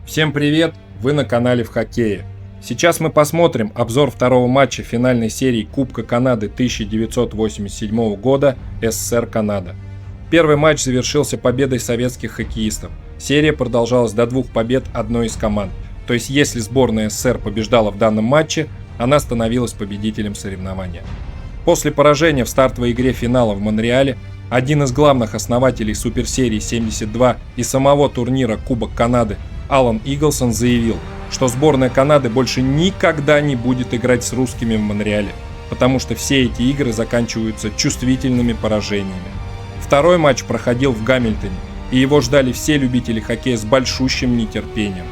Всем привет! Вы на канале в хоккее. Сейчас мы посмотрим обзор второго матча финальной серии Кубка Канады 1987 года СССР Канада. Первый матч завершился победой советских хоккеистов. Серия продолжалась до 2 побед одной из команд. То есть если сборная СССР побеждала в данном матче, она становилась победителем соревнования. После поражения в стартовой игре финала в Монреале один из главных основателей суперсерии 72 и самого турнира Кубок Канады Алан Иглсон заявил, что сборная Канады больше никогда не будет играть с русскими в Монреале, потому что все эти игры заканчиваются чувствительными поражениями. Второй матч проходил в Гамильтоне, и его ждали все любители хоккея с большущим нетерпением.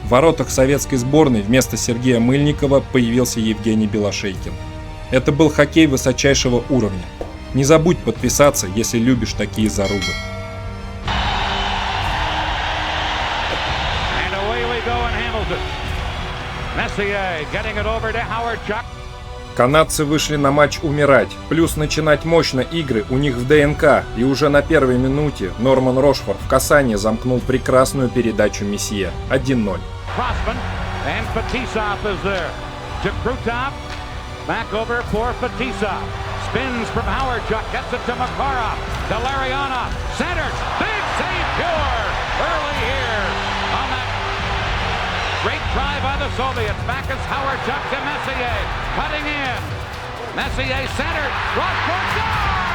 В воротах советской сборной вместо Сергея Мыльникова появился Евгений Белошейкин. Это был хоккей высочайшего уровня. Не забудь подписаться, если любишь такие зарубы. Канадцы вышли на матч умирать, плюс начинать мощно игры у них в ДНК, и уже на первой минуте Норман Рошфор в касании замкнул прекрасную передачу Месье 1-0. Back over for Fetisov. Spins from Howardchuk, gets it to Makarov. Delariana, centers. Big save, Pure. Early here on that great try by the Soviets. Back is Howardchuk to Messier. Cutting in. Messier centered. Rochford scores!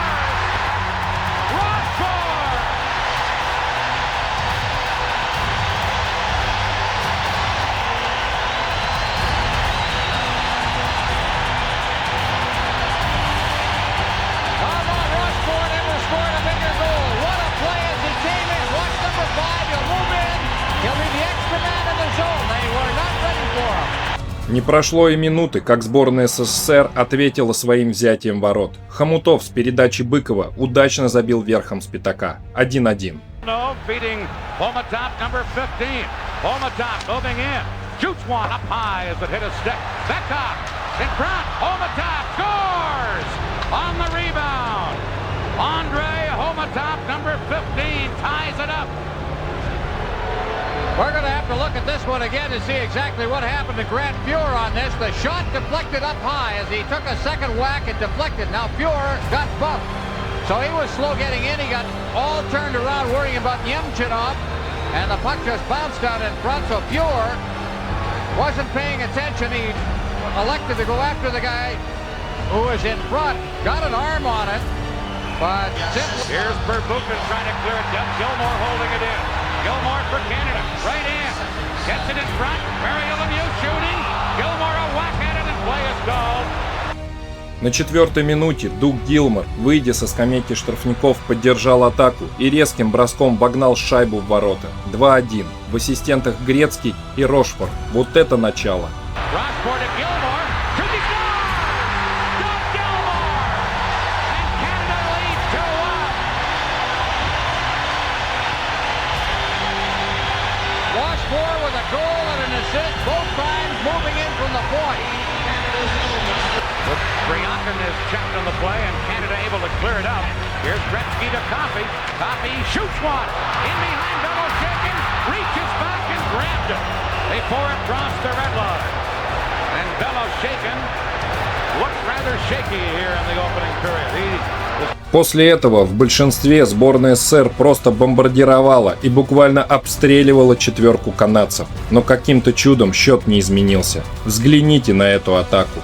Rochford! Не прошло и минуты, как сборная СССР ответила своим взятием ворот. Хомутов с передачи Быкова удачно забил верхом с пятака. 1-1. We're going to have to look at this one again to see exactly what happened to Grant Fuhr on this. The shot deflected up high as he took a second whack and deflected. Now Fuhr got bumped. So he was slow getting in. He got all turned around worrying about Nemchinov. And the puck just bounced out in front. So Fuhr wasn't paying attention. He elected to go after the guy who was in front. Got an arm on it. But here's Burbukin trying to clear it. Gilmore holding it in. Gilmore for Canada, right in, gets it in front, Mario Lemieux shooting, Gilmore a whack at it and play is goal. На 4-й минуте Дуг Гилмор, выйдя со скамейки штрафников, поддержал атаку и резким броском вогнал шайбу в ворота. 2-1. В ассистентах Грецкий и Рошфор. Вот это начало. Briankin is checked on the play and Canada able to clear it up. Here's Gretzky to Coffey. Coffey shoots one. In behind Beloshakin. Reaches back and grabbed it. They pour it across the red line. And Beloshakin looks rather shaky here in the opening period. После этого в большинстве сборная СССР просто бомбардировала и буквально обстреливала четверку канадцев. Но каким-то чудом счет не изменился. Взгляните на эту атаку.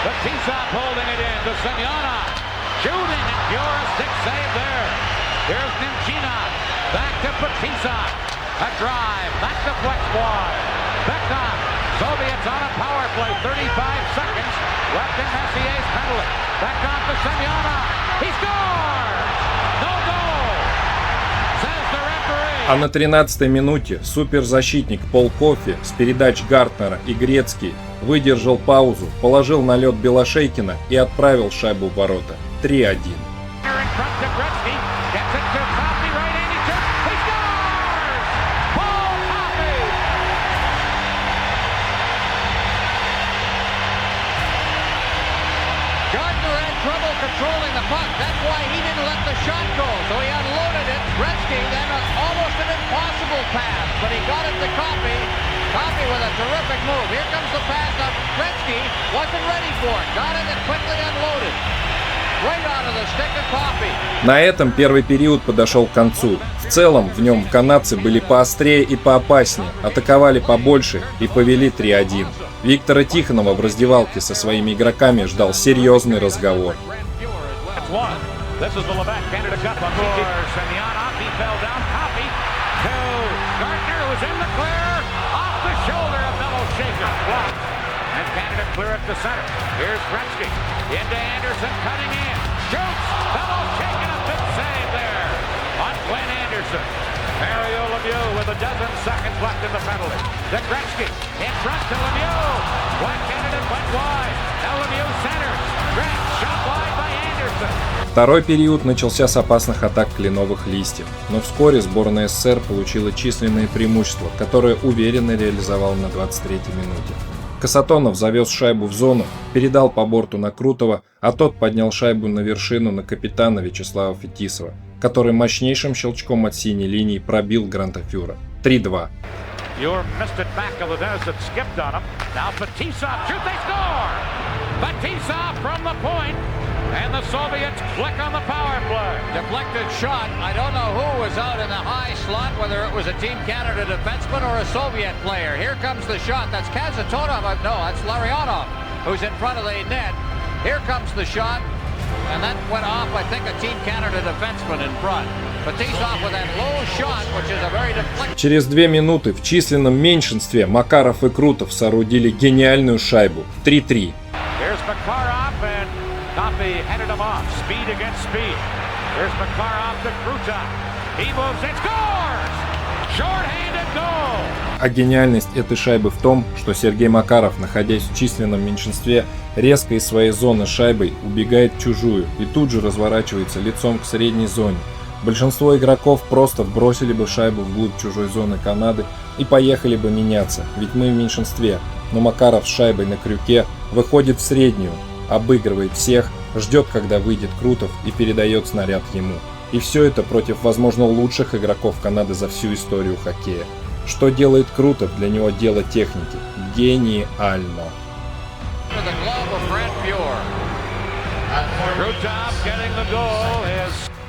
Fetisov holding it in to Semyonov. Shooting and Pure a stick save there. Here's Nemchinov. Back to Fetisov. A drive. Back to Flex wide. Bekov. Soviets on a power play. 35 seconds left in Messier's penalty. Back on to Semyonov. He scores! No goal! Says the referee. А на 13-й минуте суперзащитник Пол Кофи с передач Гартнера и Грецкий выдержал паузу, положил на лед Белошейкина и отправил шайбу в ворота. 3-1. shot goal, so he unloaded it. Gretzky then almost an impossible pass, but he got it to Coffey. Coffey with a terrific move. Here comes the pass. Now Gretzky wasn't ready for it. Got it and quickly unloaded. Right out of the stick of Coffey. На этом первый период подошел к концу. В целом, в нем канадцы были поострее и поопаснее, атаковали побольше и повели 3-1. Виктора Тихонова в раздевалке со своими игроками ждал серьезный разговор. Clear it to center. Here's Gretzky. Into Anderson, cutting in. Shoots. Fellow shaking a big save there on Glenn Anderson. Mario Lemieux with a dozen seconds left in the penalty. To Gretzky. In front to Lemieux. One candidate went wide. Now Lemieux centers. Grant shot wide by Anderson. Второй период начался с опасных атак кленовых листьев, но вскоре сборная СССР получила численное преимущество, которое уверенно реализовал на 23-й минуте. Касатонов завез шайбу в зону, передал по борту на Крутова, а тот поднял шайбу на вершину на капитана Вячеслава Фетисова, который мощнейшим щелчком от синей линии пробил Гранта Фюра. 3-2. And the Soviets flick on the power play. Deflected shot. I don't know who was out in the high slot, whether it was a Team Canada defenseman or a Soviet player. Here comes the shot. That's Kazatonov. No, that's Larionov, who's in front of the net. Here comes the shot. And that went off, I think, a Team Canada defenseman in front. Fetisov with that low shot, which is a very deflected... Через 2 минуты в численном меньшинстве Макаров и Крутов соорудили гениальную шайбу. 3-3. Here's Makarov and Coffey headed him off. Speed against speed. Here's Makarov to Krutov. He moves and scores! Short-handed goal! А гениальность этой шайбы в том, что Сергей Макаров, находясь в численном меньшинстве, резко из своей зоны шайбой убегает в чужую и тут же разворачивается лицом к средней зоне. Большинство игроков просто бросили бы шайбу вглубь чужой зоны Канады и поехали бы меняться, ведь мы в меньшинстве. Но Макаров с шайбой на крюке выходит в среднюю, обыгрывает всех, ждет, когда выйдет Крутов и передает снаряд ему. И все это против, возможно, лучших игроков Канады за всю историю хоккея. Что делает Крутов, для него дело техники. Гениально.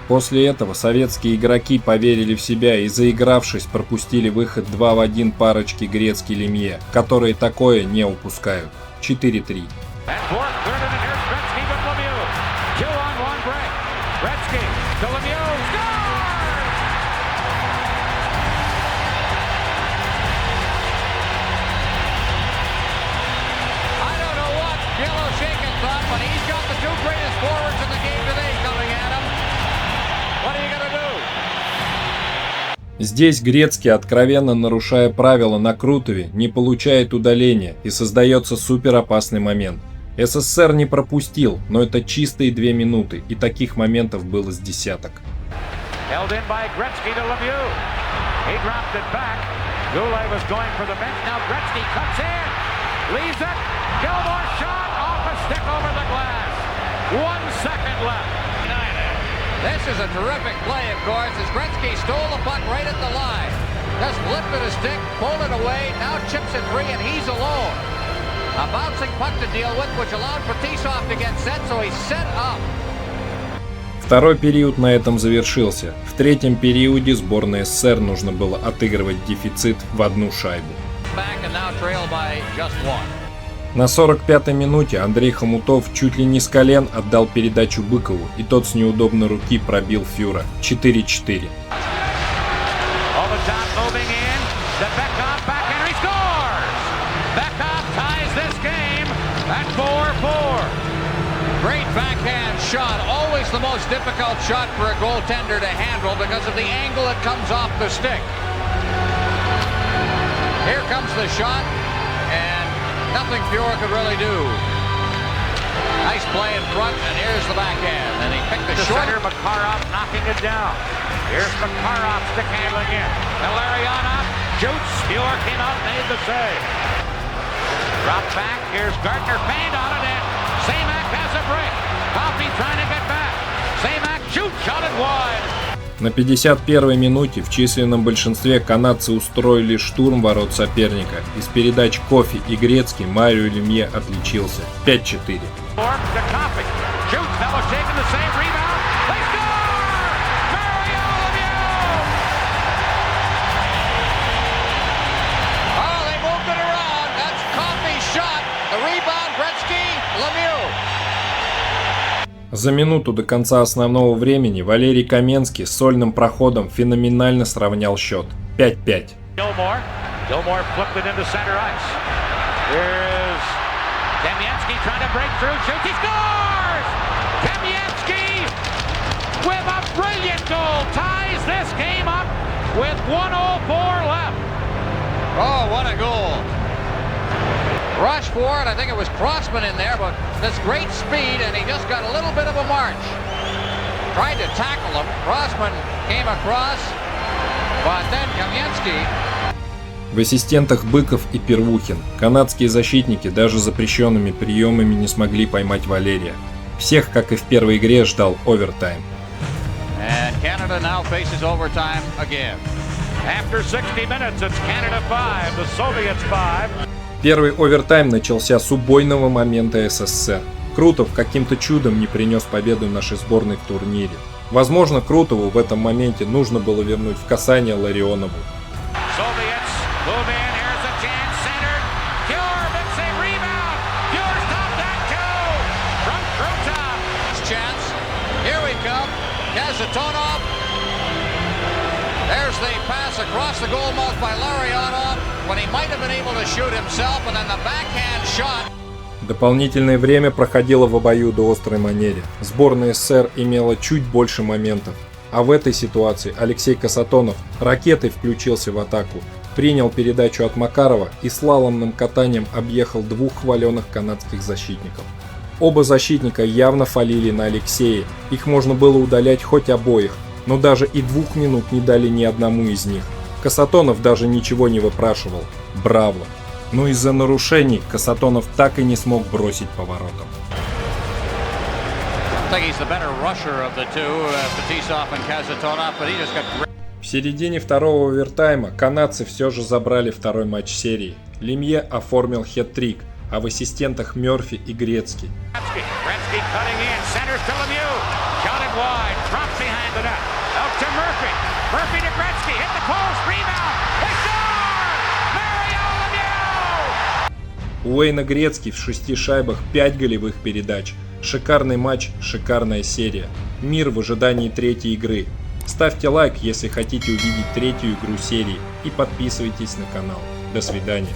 После этого советские игроки поверили в себя и, заигравшись, пропустили выход 2-1 парочки Грецкий-Лемье, которые такое не упускают. 4-3. Здесь Грецкий, откровенно нарушая правила на Крутове, не получает удаления и создается суперопасный момент. СССР не пропустил, но это чистые 2 минуты, и таких моментов было с десяток. This is a terrific play, of course, as Gretzky stole the puck right at the line. Just lifted a stick, pulled it away, now chips it free, and he's alone. A bouncing puck to deal with, which allowed Fetisov to get set, so he's set up. Второй период на этом завершился. В третьем периоде сборной СССР нужно было отыгрывать дефицит в 1 шайбу. На 45-й минуте Андрей Хомутов чуть ли не с колен отдал передачу Быкову, и тот с неудобной руки пробил Фюра. 4-4. Great backhand shot, always the most difficult shot for a goaltender to handle because of the angle it comes off the stick. Here comes the shot, and nothing Fuhrer could really do. Nice play in front, and here's the backhand. And he picked the short. Center, Makarov knocking it down. Here's Makarov stick handling in. Larionov shoots. Fuhrer came out and made the save. Drop back. Here's Gardner. Fanned on it, and Semak has a break. Coffey trying to get back. Semak Shoot, shot it wide. На 51-й минуте в численном большинстве канадцы устроили штурм ворот соперника. Из передач Кофи и Грецкий Марио Лемье отличился. 5-4. За минуту до конца основного времени Валерий Каменский с сольным проходом феноменально сравнял счет. 5-5. Gilmore flipped it into center ice. Here's Kamensky trying to break through. Shoots. He scores! Kamensky with a brilliant goal ties this game up with 1:04 left. Oh, what a goal! Rush for it. I think it was Crossman in there, but this great speed, and he just got a little bit of a march. Tried to tackle him. Crossman came across, but then Kamensky. В ассистентах Быков и Первухин. Канадские защитники даже запрещенными приемами не смогли поймать Валерия. Всех, как и в первой игре, ждал овертайм. And Canada now faces overtime again. After 60 minutes, it's Canada 5, the Soviets 5. Первый овертайм начался с убойного момента СССР. Крутов каким-то чудом не принес победу нашей сборной в турнире. Возможно, Крутову в этом моменте нужно было вернуть в касание Ларионову. Move in, here's a chance, centered. Pure, big save, rebound. Pure stopped that too. From Krutov. Chance. Here we come. Kasatonov. There's the pass across the goal mouth by Larionov when he might have been able to shoot himself, and then the backhand shot. Дополнительное время проходило в обоюдоострой манере. Сборная СССР имела чуть больше моментов. А в этой ситуации Алексей Касатонов ракетой включился в атаку. Принял передачу от Макарова и слаломным катанием объехал двух хваленых канадских защитников. Оба защитника явно фалили на Алексея, их можно было удалять хоть обоих, но даже и 2 минут не дали ни одному из них. Касатонов даже ничего не выпрашивал. Браво! Но из-за нарушений Касатонов так и не смог бросить по воротам. В середине второго овертайма канадцы все же забрали второй матч серии. Лемье оформил хет-трик, а в ассистентах Мёрфи и Грецкий. У Уэйна Грецкий в 6 шайбах 5 голевых передач. Шикарный матч, шикарная серия. Мир в ожидании третьей игры. Ставьте лайк, если хотите увидеть третью игру серии, и подписывайтесь на канал. До свидания.